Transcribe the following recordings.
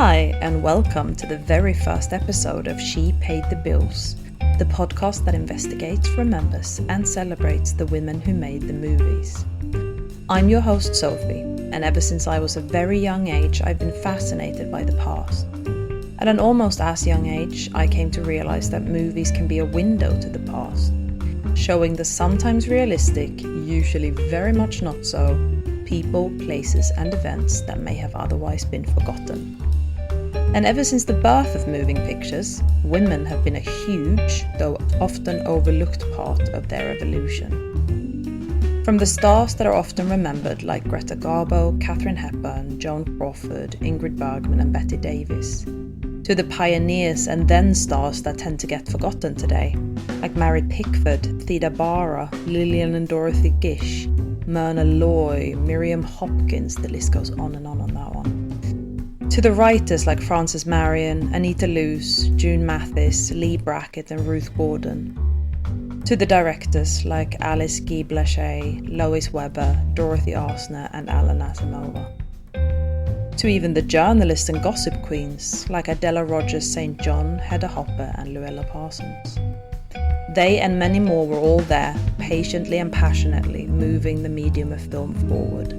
Hi, and welcome to the very first episode of She Paid the Bills, the podcast that investigates, remembers, and celebrates the women who made the movies. I'm your host, Sophie, and ever since I was a very young age, I've been fascinated by the past. At an almost as young age, I came to realize that movies can be a window to the past, showing the sometimes realistic, usually very much not so, people, places, and events that may have otherwise been forgotten. And ever since the birth of moving pictures, women have been a huge, though often overlooked part of their evolution. From the stars that are often remembered like Greta Garbo, Katharine Hepburn, Joan Crawford, Ingrid Bergman and Bette Davis, to the pioneers and then stars that tend to get forgotten today, like Mary Pickford, Theda Bara, Lillian and Dorothy Gish, Myrna Loy, Miriam Hopkins, the list goes on and on that one. To the writers like Frances Marion, Anita Loos, June Mathis, Lee Brackett and Ruth Gordon. To the directors like Alice Guy Blaché, Lois Weber, Dorothy Arzner and Alan Asimova. To even the journalists and gossip queens like Adela Rogers St. John, Hedda Hopper and Luella Parsons. They and many more were all there, patiently and passionately moving the medium of film forward.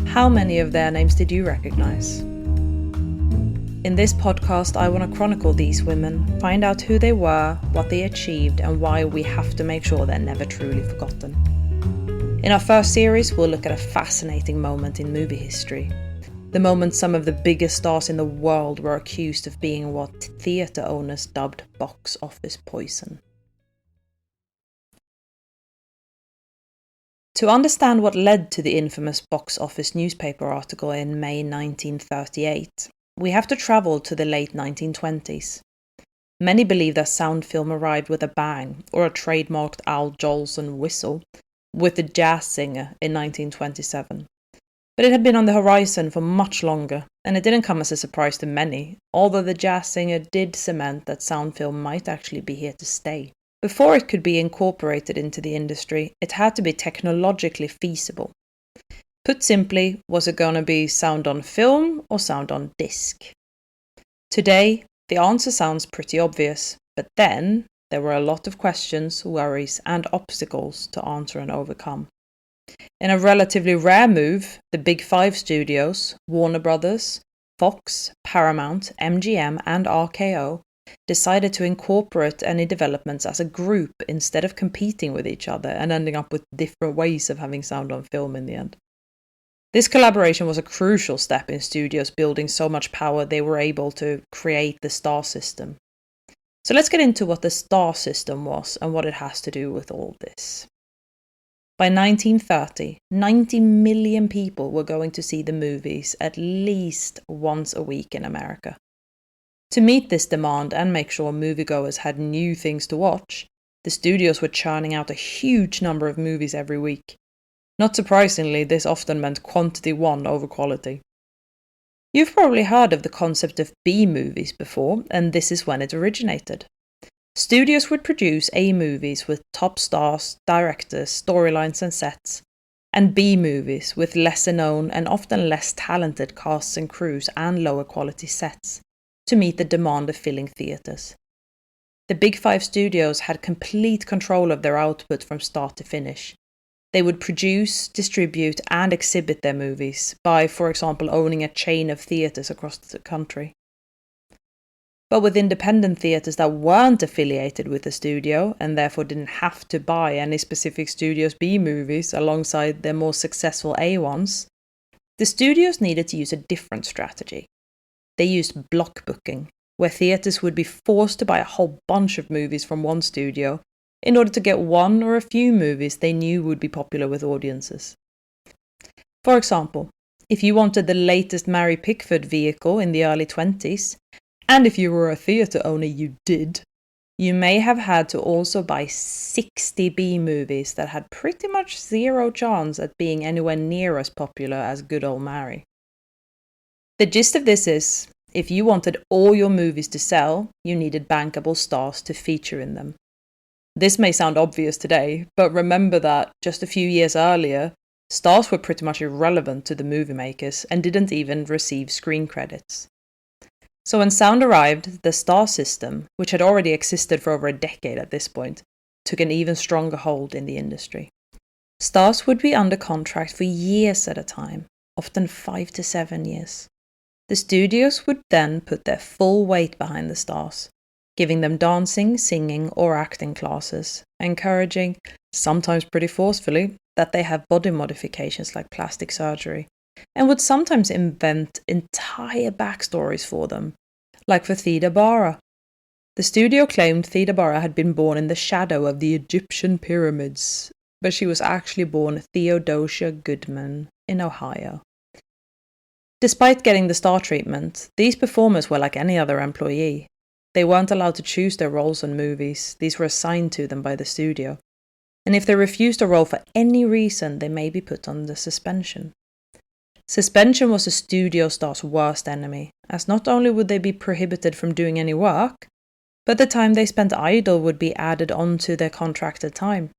How many of their names did you recognize? In this podcast, I want to chronicle these women, find out who they were, what they achieved, and why we have to make sure they're never truly forgotten. In our first series, we'll look at a fascinating moment in movie history. The moment some of the biggest stars in the world were accused of being what theatre owners dubbed box office poison. To understand what led to the infamous box office newspaper article in May 1938, we have to travel to the late 1920s. Many believe that sound film arrived with a bang, or a trademarked Al Jolson whistle, with the jazz singer in 1927. But it had been on the horizon for much longer, and it didn't come as a surprise to many, although the jazz singer did cement that sound film might actually be here to stay. Before it could be incorporated into the industry, it had to be technologically feasible. Put simply, was it going to be sound on film or sound on disc? Today, the answer sounds pretty obvious, but then there were a lot of questions, worries, and obstacles to answer and overcome. In a relatively rare move, the Big Five studios, Warner Brothers, Fox, Paramount, MGM, and RKO, decided to incorporate any developments as a group instead of competing with each other and ending up with different ways of having sound on film in the end. This collaboration was a crucial step in studios building so much power they were able to create the star system. So let's get into what the star system was and what it has to do with all this. By 1930, 90 million people were going to see the movies at least once a week in America. To meet this demand and make sure moviegoers had new things to watch, the studios were churning out a huge number of movies every week. Not surprisingly, this often meant quantity won over quality. You've probably heard of the concept of B-movies before, and this is when it originated. Studios would produce A-movies with top stars, directors, storylines and sets, and B-movies with lesser known and often less talented casts and crews and lower quality sets, to meet the demand of filling theatres. The Big Five studios had complete control of their output from start to finish. They would produce, distribute, and exhibit their movies by, for example, owning a chain of theatres across the country. But with independent theatres that weren't affiliated with the studio and therefore didn't have to buy any specific studio's B movies alongside their more successful A ones, the studios needed to use a different strategy. They used block booking, where theatres would be forced to buy a whole bunch of movies from one studio in order to get one or a few movies they knew would be popular with audiences. For example, if you wanted the latest Mary Pickford vehicle in the early 20s, and if you were a theatre owner you did, you may have had to also buy 60 B movies that had pretty much zero chance at being anywhere near as popular as good old Mary. The gist of this is, if you wanted all your movies to sell, you needed bankable stars to feature in them. This may sound obvious today, but remember that just a few years earlier, stars were pretty much irrelevant to the movie makers and didn't even receive screen credits. So when sound arrived, the star system, which had already existed for over a decade at this point, took an even stronger hold in the industry. Stars would be under contract for years at a time, often 5 to 7 years. The studios would then put their full weight behind the stars, giving them dancing, singing, or acting classes, encouraging, sometimes pretty forcefully, that they have body modifications like plastic surgery, and would sometimes invent entire backstories for them, like for Theda Bara. The studio claimed Theda Bara had been born in the shadow of the Egyptian pyramids, but she was actually born Theodosia Goodman in Ohio. Despite getting the star treatment, these performers were like any other employee. They weren't allowed to choose their roles in movies, these were assigned to them by the studio. And if they refused a role for any reason, they may be put under suspension. Suspension was a studio star's worst enemy, as not only would they be prohibited from doing any work, but the time they spent idle would be added onto their contracted time.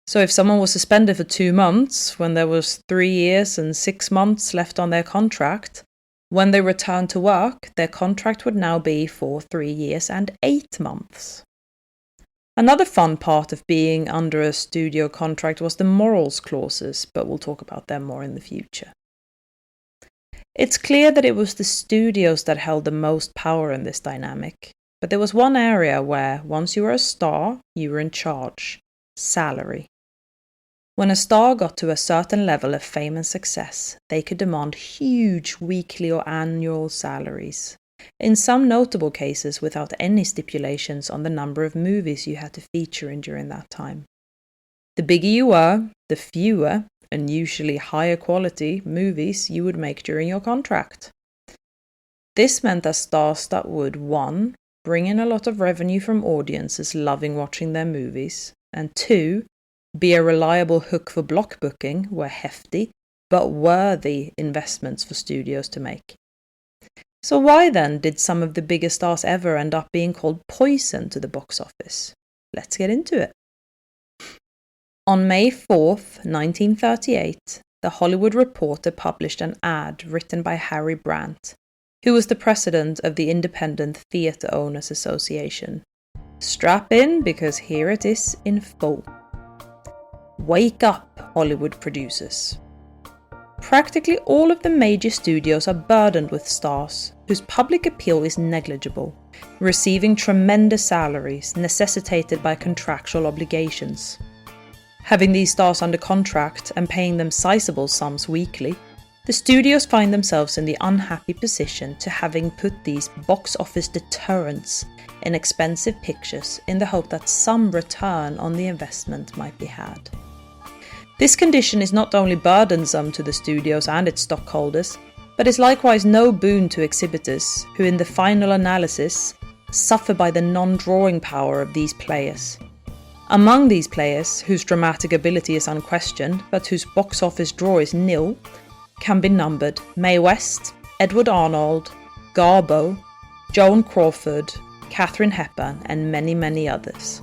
So if someone was suspended for 2 months, when there was 3 years and 6 months left on their contract, when they returned to work, their contract would now be for 3 years and 8 months. Another fun part of being under a studio contract was the morals clauses, but we'll talk about them more in the future. It's clear that it was the studios that held the most power in this dynamic, but there was one area where, once you were a star, you were in charge: salary. When a star got to a certain level of fame and success, they could demand huge weekly or annual salaries, in some notable cases without any stipulations on the number of movies you had to feature in during that time. The bigger you were, the fewer, and usually higher quality, movies you would make during your contract. This meant that stars that would 1. Bring in a lot of revenue from audiences loving watching their movies, and 2. Be a reliable hook for block booking were hefty, but worthy investments for studios to make. So why then did some of the biggest stars ever end up being called poison to the box office? Let's get into it. On May 4th, 1938, The Hollywood Reporter published an ad written by Harry Brandt, who was the president of the Independent Theatre Owners Association. Strap in, because here it is in full. Wake up, Hollywood producers. Practically all of the major studios are burdened with stars whose public appeal is negligible, receiving tremendous salaries necessitated by contractual obligations. Having these stars under contract and paying them sizable sums weekly, the studios find themselves in the unhappy position to having put these box office deterrents in expensive pictures in the hope that some return on the investment might be had. This condition is not only burdensome to the studios and its stockholders, but is likewise no boon to exhibitors, who in the final analysis suffer by the non-drawing power of these players. Among these players, whose dramatic ability is unquestioned, but whose box office draw is nil, can be numbered Mae West, Edward Arnold, Garbo, Joan Crawford, Katharine Hepburn, and many, many others.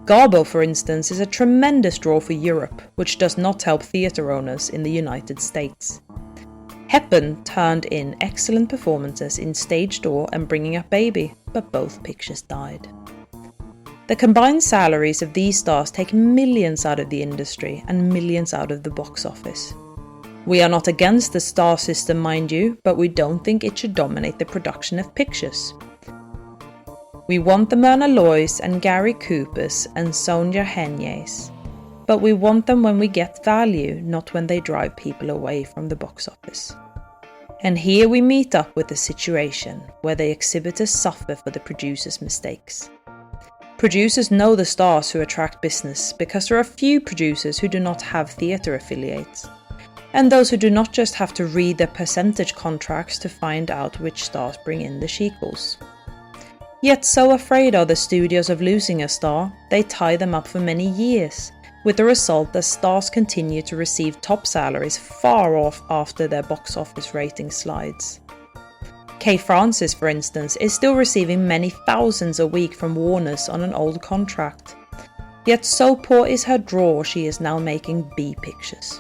Garbo, for instance, is a tremendous draw for Europe, which does not help theatre owners in the United States. Hepburn turned in excellent performances in Stage Door and Bringing Up Baby, but both pictures died. The combined salaries of these stars take millions out of the industry and millions out of the box office. We are not against the star system, mind you, but we don't think it should dominate the production of pictures. We want the Myrna Loys and Gary Coopers and Sonia Henyes, but we want them when we get value, not when they drive people away from the box office. And here we meet up with a situation where the exhibitors suffer for the producers' mistakes. Producers know the stars who attract business because there are few producers who do not have theatre affiliates, and those who do not just have to read their percentage contracts to find out which stars bring in the shekels. Yet so afraid are the studios of losing a star, they tie them up for many years, with the result that stars continue to receive top salaries far off after their box office rating slides. Kay Francis, for instance, is still receiving many thousands a week from Warner's on an old contract. Yet so poor is her draw, she is now making B pictures.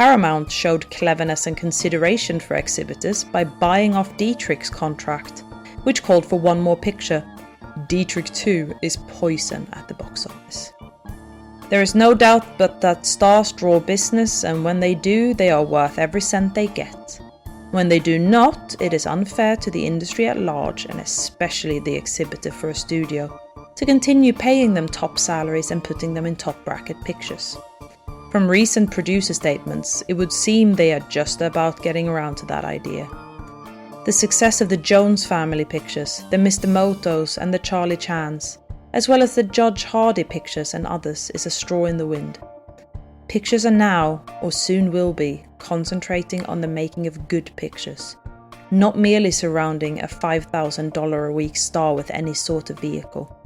Paramount showed cleverness and consideration for exhibitors by buying off Dietrich's contract, which called for one more picture. Dietrich 2 is poison at the box office. There is no doubt but that stars draw business, and when they do, they are worth every cent they get. When they do not, it is unfair to the industry at large, and especially the exhibitor for a studio, to continue paying them top salaries and putting them in top bracket pictures. From recent producer statements, it would seem they are just about getting around to that idea. The success of the Jones family pictures, the Mr. Motos and the Charlie Chans, as well as the Judge Hardy pictures and others, is a straw in the wind. Pictures are now, or soon will be, concentrating on the making of good pictures, not merely surrounding a $5,000 a week star with any sort of vehicle.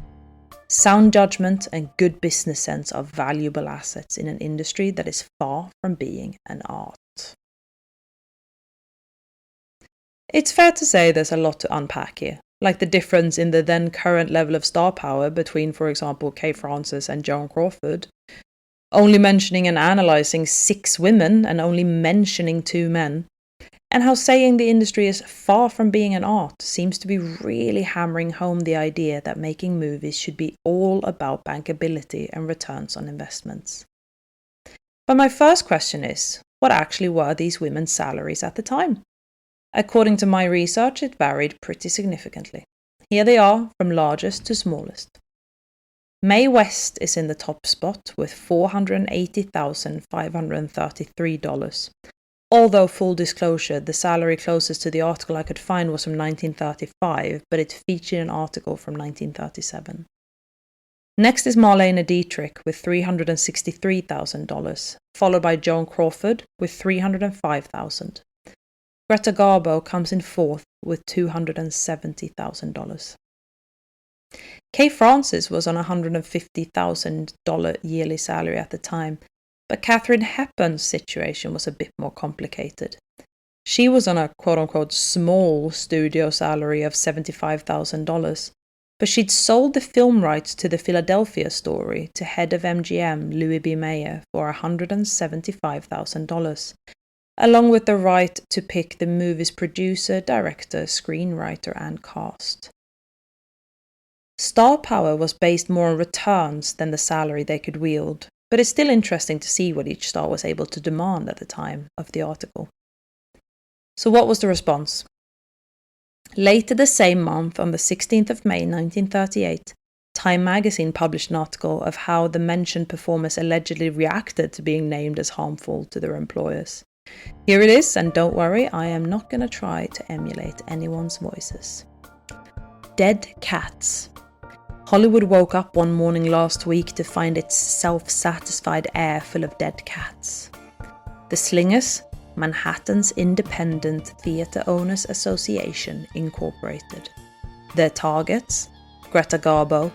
Sound judgment and good business sense are valuable assets in an industry that is far from being an art. It's fair to say there's a lot to unpack here, like the difference in the then current level of star power between, for example, Kay Francis and Joan Crawford, only mentioning and analysing 6 women and only mentioning 2 men, and how saying the industry is far from being an art seems to be really hammering home the idea that making movies should be all about bankability and returns on investments. But my first question is, what actually were these women's salaries at the time? According to my research, it varied pretty significantly. Here they are, from largest to smallest. Mae West is in the top spot with $480,533. Although, full disclosure, the salary closest to the article I could find was from 1935, but it featured an article from 1937. Next is Marlene Dietrich with $363,000, followed by Joan Crawford with $305,000. Greta Garbo comes in 4th with $270,000. Kay Francis was on a $150,000 yearly salary at the time, but Katharine Hepburn's situation was a bit more complicated. She was on a quote-unquote small studio salary of $75,000, but she'd sold the film rights to the Philadelphia story to head of MGM, Louis B. Mayer, for $175,000. Along with the right to pick the movie's producer, director, screenwriter, and cast. Star power was based more on returns than the salary they could wield, but it's still interesting to see what each star was able to demand at the time of the article. So what was the response? Later the same month, on the 16th of May 1938, Time magazine published an article of how the mentioned performers allegedly reacted to being named as harmful to their employers. Here it is, and don't worry, I am not going to try to emulate anyone's voices. Dead cats. Hollywood woke up one morning last week to find its self-satisfied air full of dead cats. The Slingers, Manhattan's Independent Theatre Owners Association, Incorporated. Their targets: Greta Garbo,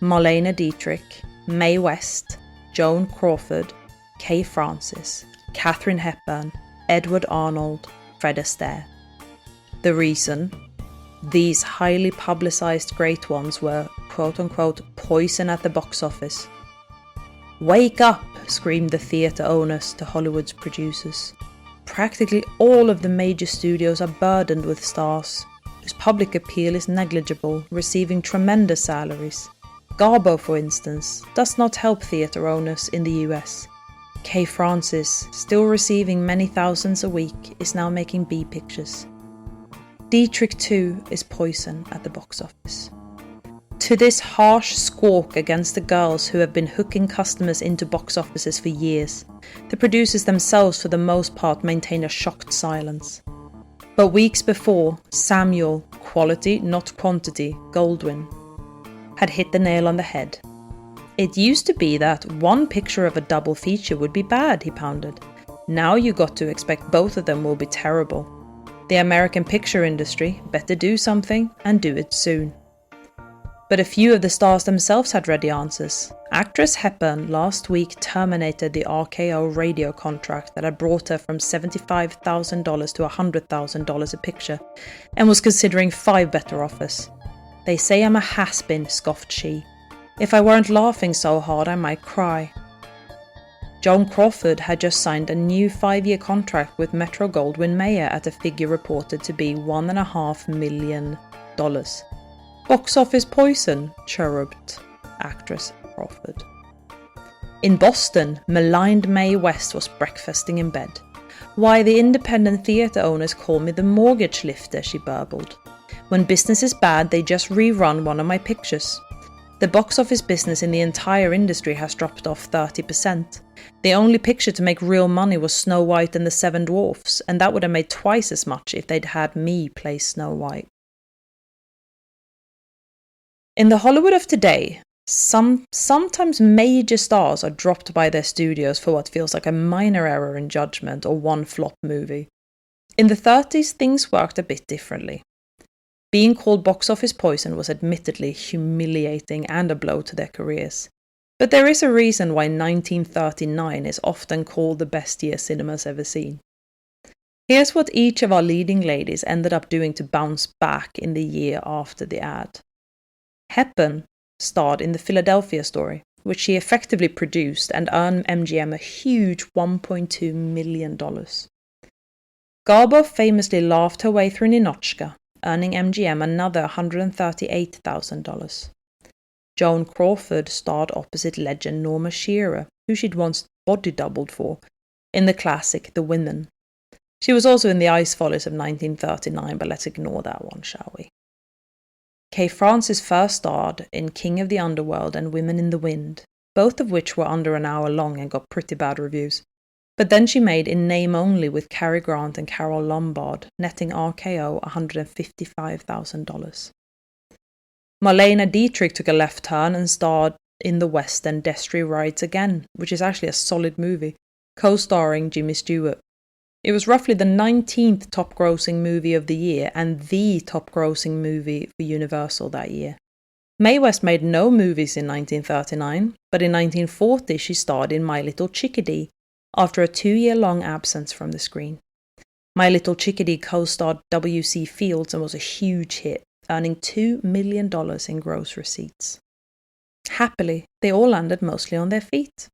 Marlene Dietrich, Mae West, Joan Crawford, Kay Francis, Katharine Hepburn, Edward Arnold, Fred Astaire. The reason? These highly publicised great ones were, quote-unquote, poison at the box office. Wake up, screamed the theatre owners to Hollywood's producers. Practically all of the major studios are burdened with stars, whose public appeal is negligible, receiving tremendous salaries. Garbo, for instance, does not help theatre owners in the US. Kay Francis, still receiving many thousands a week, is now making B pictures. Dietrich 2 is poison at the box office. To this harsh squawk against the girls who have been hooking customers into box offices for years, the producers themselves for the most part maintain a shocked silence. But weeks before, Samuel, quality not quantity, Goldwyn, had hit the nail on the head. It used to be that one picture of a double feature would be bad, he pounded. Now you got to expect both of them will be terrible. The American picture industry better do something, and do it soon. But a few of the stars themselves had ready answers. Actress Hepburn last week terminated the RKO radio contract that had brought her from $75,000 to $100,000 a picture, and was considering 5 better offers. They say I'm a has-been, scoffed she. If I weren't laughing so hard, I might cry. Joan Crawford had just signed a new 5-year contract with Metro-Goldwyn-Mayer at a figure reported to be $1.5 million. Box office poison, chirruped actress Crawford. In Boston, maligned Mae West was breakfasting in bed. "Why, the independent theatre owners call me the mortgage lifter," she burbled. "When business is bad, they just rerun one of my pictures. The box office business in the entire industry has dropped off 30%. The only picture to make real money was Snow White and the Seven Dwarfs, and that would have made twice as much if they'd had me play Snow White." In the Hollywood of today, sometimes major stars are dropped by their studios for what feels like a minor error in judgment or one flop movie. In the 30s, things worked a bit differently. Being called box office poison was admittedly humiliating and a blow to their careers. But there is a reason why 1939 is often called the best year cinema's ever seen. Here's what each of our leading ladies ended up doing to bounce back in the year after the ad. Hepburn starred in the Philadelphia Story, which she effectively produced and earned MGM a huge $1.2 million. Garbo famously laughed her way through Ninotchka, earning MGM another $138,000. Joan Crawford starred opposite legend Norma Shearer, who she'd once body doubled for, in the classic The Women. She was also in The Ice Follies of 1939, but let's ignore that one, shall we? Kay Francis first starred in King of the Underworld and Women in the Wind, both of which were under an hour long and got pretty bad reviews. But then she made In Name Only with Cary Grant and Carole Lombard, netting RKO $155,000. Marlene Dietrich took a left turn and starred in the western Destry Rides Again, which is actually a solid movie, co-starring Jimmy Stewart. It was roughly the 19th top-grossing movie of the year and the top-grossing movie for Universal that year. Mae West made no movies in 1939, but in 1940 she starred in My Little Chickadee, after a 2-year-long absence from the screen. My Little Chickadee co-starred W.C. Fields and was a huge hit, earning $2 million in gross receipts. Happily, they all landed mostly on their feet.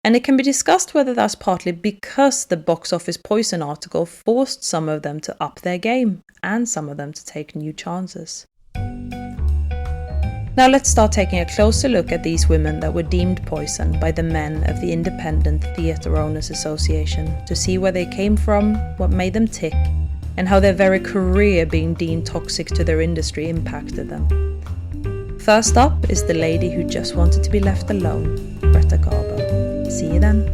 And it can be discussed whether that's partly because the box office poison article forced some of them to up their game, and some of them to take new chances. Now let's start taking a closer look at these women that were deemed poison by the men of the Independent Theatre Owners Association to see where they came from, what made them tick, and how their very career being deemed toxic to their industry impacted them. First up is the lady who just wanted to be left alone, Greta Garbo. See you then.